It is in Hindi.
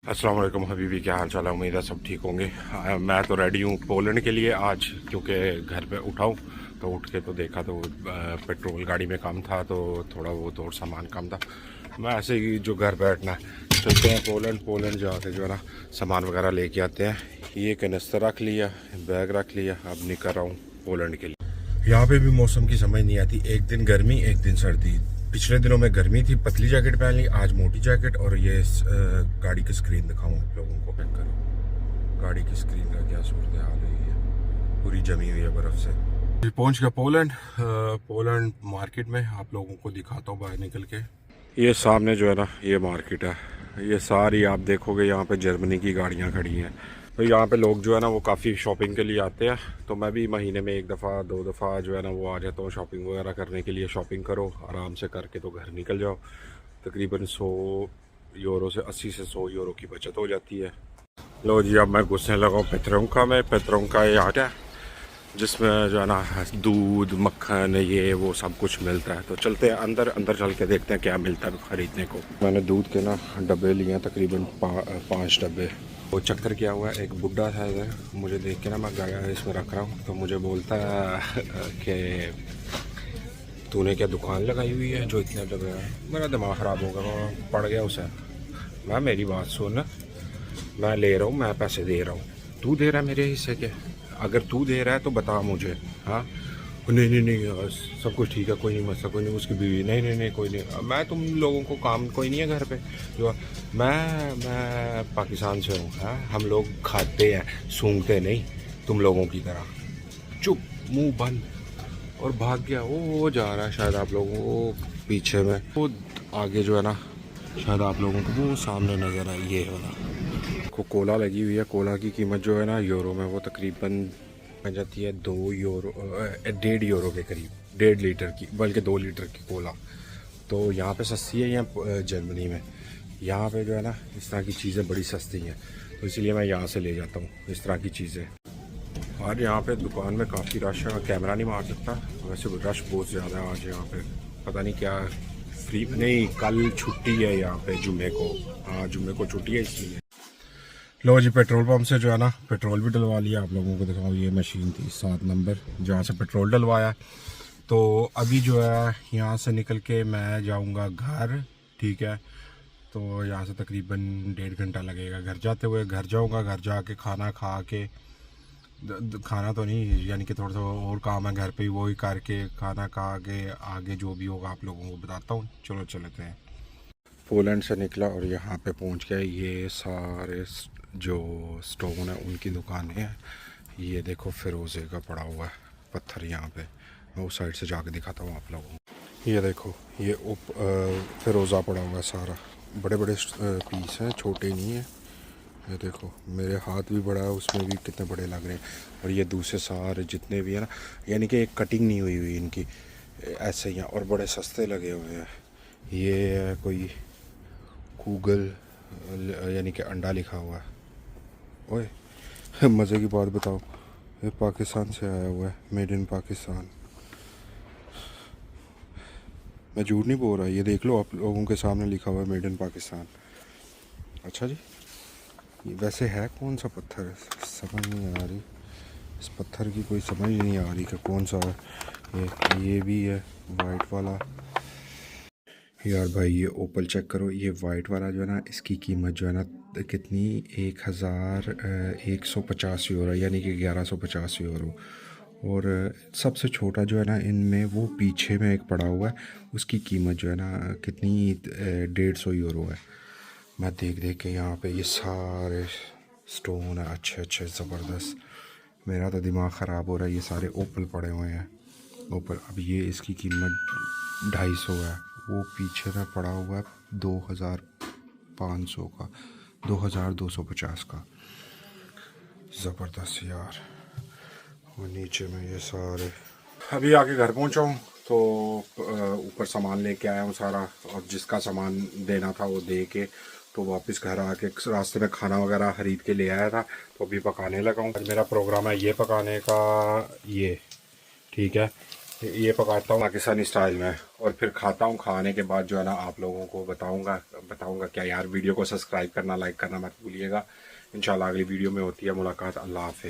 अस्सलाम वालेकुम हबीबी, क्या हाल चाल है। उम्मीद है सब ठीक होंगे। मैं तो रेडी हूँ पोलैंड के लिए आज, क्योंकि घर पे उठाऊँ तो उठ के तो देखा तो पेट्रोल गाड़ी में कम था, तो थोड़ा बहुत और सामान कम था। मैं ऐसे ही जो घर बैठना है, चलते हैं पोलैंड जाके जो है ना सामान वगैरह लेके आते हैं। ये कनस्तर रख लिया, बैग रख लिया, अब निकल रहा हूँ पोलैंड के लिए। यहाँ पे भी मौसम की समझ नहीं आती, एक दिन गर्मी एक दिन सर्दी। पिछले दिनों में गर्मी थी, पतली जैकेट पहन ली, आज मोटी जैकेट। और ये गाड़ी की स्क्रीन दिखाऊं आप लोगों को, चेक करो गाड़ी की स्क्रीन का क्या सूरत हाल हुई है, पूरी जमी हुई है बर्फ से। पहुंच गया पोलैंड मार्केट में, आप लोगों को दिखाता हूँ बाहर निकल के। ये सामने जो है ना ये मार्केट है, ये सारी आप देखोगे यहाँ पे जर्मनी की गाड़ियाँ खड़ी हैं। तो यहाँ पे लोग जो है ना वो काफ़ी शॉपिंग के लिए आते हैं। तो मैं भी महीने में एक दफ़ा दो दफ़ा जो है ना वो आ जाता हूँ शॉपिंग वगैरह करने के लिए। शॉपिंग करो आराम से करके तो घर निकल जाओ। तकरीबन 100 यूरो से 80 से 100 यूरो की बचत हो जाती है। लो जी, अब मैं घुसने लगा हूँ पेट्रोंका में। पेट्रोंका ये आटा है जिसमें जो है ना दूध मक्खन ये वो सब कुछ मिलता है। तो चलते हैं अंदर, अंदर चल के देखते हैं क्या मिलता है ख़रीदने को। मैंने दूध के ना डब्बे लिए हैं, तकरीबन 5 डब्बे। वो चक्कर क्या हुआ है, एक बुढ़ा था इधर, मुझे देख के ना मैं गाया इसमें रख रहा हूँ, तो मुझे बोलता है कि तूने क्या दुकान लगाई हुई है जो इतने डब्बे हैं। मेरा दिमाग ख़राब होगा, मैं पड़ गया उसे। मैं मेरी बात सुन, मैं ले रहा हूँ, मैं पैसे दे रहा हूँ, तू दे रहा है मेरे हिस्से के। अगर तू दे रहा है तो बता मुझे। हाँ, नहीं नहीं नहीं यार, सब कुछ ठीक है, कोई नहीं मसला, कोई नहीं। उसकी बीवी, नहीं नहीं नहीं कोई नहीं, मैं तुम लोगों को काम कोई नहीं है घर पे जो। मैं पाकिस्तान से हूँ। हाँ, हम लोग खाते हैं सूंघते नहीं तुम लोगों की तरह। चुप, मुंह बंद। और भाग गया। वो जा रहा है शायद आप लोगों को पीछे में, वो आगे जो है ना शायद आप लोगों को वो सामने नज़र आई ये वाला को कोला लगी हुई है। कोला की कीमत जो है ना यूरो में, वो तकरीबन आ जाती है 2 यूरो, 1.5 यूरो के करीब, 1.5 लीटर की, बल्कि 2 लीटर की कोला। तो यहाँ पे सस्ती है यहाँ जर्मनी में। यहाँ पे जो है ना इस तरह की चीज़ें बड़ी सस्ती हैं, तो इसलिए मैं यहाँ से ले जाता हूँ इस तरह की चीज़ें। और यहाँ पे दुकान में काफ़ी रश है, कैमरा नहीं मार सकता, वैसे रश बहुत ज़्यादा है आज यहाँ पे। पता नहीं क्या फ्री नहीं, कल छुट्टी है यहाँ पे जुम्मे को। हाँ, जुम्मे को छुट्टी है इसलिए। लो जी, पेट्रोल पंप से जो है ना पेट्रोल भी डलवा लिया। आप लोगों को दिखाऊँ, ये मशीन थी 7 नंबर जहाँ से पेट्रोल डलवाया। तो अभी जो है यहाँ से निकल के मैं जाऊँगा घर, ठीक है। तो यहाँ से तकरीबन 1.5 घंटा लगेगा घर जाते हुए। घर जाऊँगा, घर जाके खाना खा के, खाना तो नहीं, यानी कि थोड़ा सा और काम है घर पे ही, वो ही करके खाना खा के आगे जो भी होगा आप लोगों को बताता हूँ। चलो चलते हैं। पोलैंड से निकला और यहाँ पे पहुँच गया। ये सारे जो स्टोन है उनकी दुकानें हैं। ये देखो फिरोज़े का पड़ा हुआ है पत्थर यहाँ पे, मैं उस साइड से जाके दिखाता हूँ आप लोगों को। ये देखो, ये फिरोज़ा पड़ा हुआ है सारा, बड़े बड़े पीस हैं, छोटे नहीं हैं। ये देखो मेरे हाथ भी बड़ा है, उसमें भी कितने बड़े लग रहे हैं। और ये दूसरे सारे जितने भी हैं ना, यानी कि एक कटिंग नहीं हुई हुई इनकी, ऐसे ही हैं और बड़े सस्ते लगे हुए हैं। ये है कोई गूगल, यानी कि अंडा लिखा हुआ है। ओए मज़े की बात बताओ, ये पाकिस्तान से आया हुआ है, मेड इन पाकिस्तान। मैं झूठ नहीं बोल रहा, ये देख लो आप लोगों के सामने लिखा हुआ है मेड इन पाकिस्तान। अच्छा जी, ये वैसे है कौन सा पत्थर है, समझ नहीं आ रही। इस पत्थर की कोई समझ नहीं आ रही कि कौन सा है। ये भी है वाइट वाला। यार भाई ये ओपल चेक करो, ये वाइट वाला जो है ना, इसकी कीमत जो है ना कितनी, 1150 यूरो, यानी कि 1150 यूरो। और सबसे छोटा जो है ना इनमें, वो पीछे में एक पड़ा हुआ है, उसकी कीमत जो है ना कितनी, 150 यूरो है। मैं देख देख के यहाँ पे ये सारे स्टोन है अच्छे अच्छे ज़बरदस्त, मेरा तो दिमाग ख़राब हो रहा है। ये सारे ओपल पड़े हुए हैं ओपल। अब ये इसकी कीमत 250 है। वो पीछे में पड़ा हुआ है 2500 का, 2250 का। ज़बरदस्त यार। और नीचे में ये सारे, अभी आके घर पहुंचा हूँ तो ऊपर सामान लेके आया हूँ सारा, और जिसका सामान देना था वो दे के तो वापस घर आके रास्ते में खाना वगैरह ख़रीद के ले आया था, तो अभी पकाने लगा हूँ। मेरा प्रोग्राम है ये पकाने का, ये ठीक है। ये पकाता हूँ पाकिस्तानी स्टाइल में और फिर खाता हूँ। खाने के बाद जो है ना आप लोगों को बताऊँगा क्या यार। वीडियो को सब्सक्राइब करना, लाइक करना मत भूलिएगा। इंशाल्लाह अगली वीडियो में होती है मुलाकात। अल्लाह हाफ़िज़।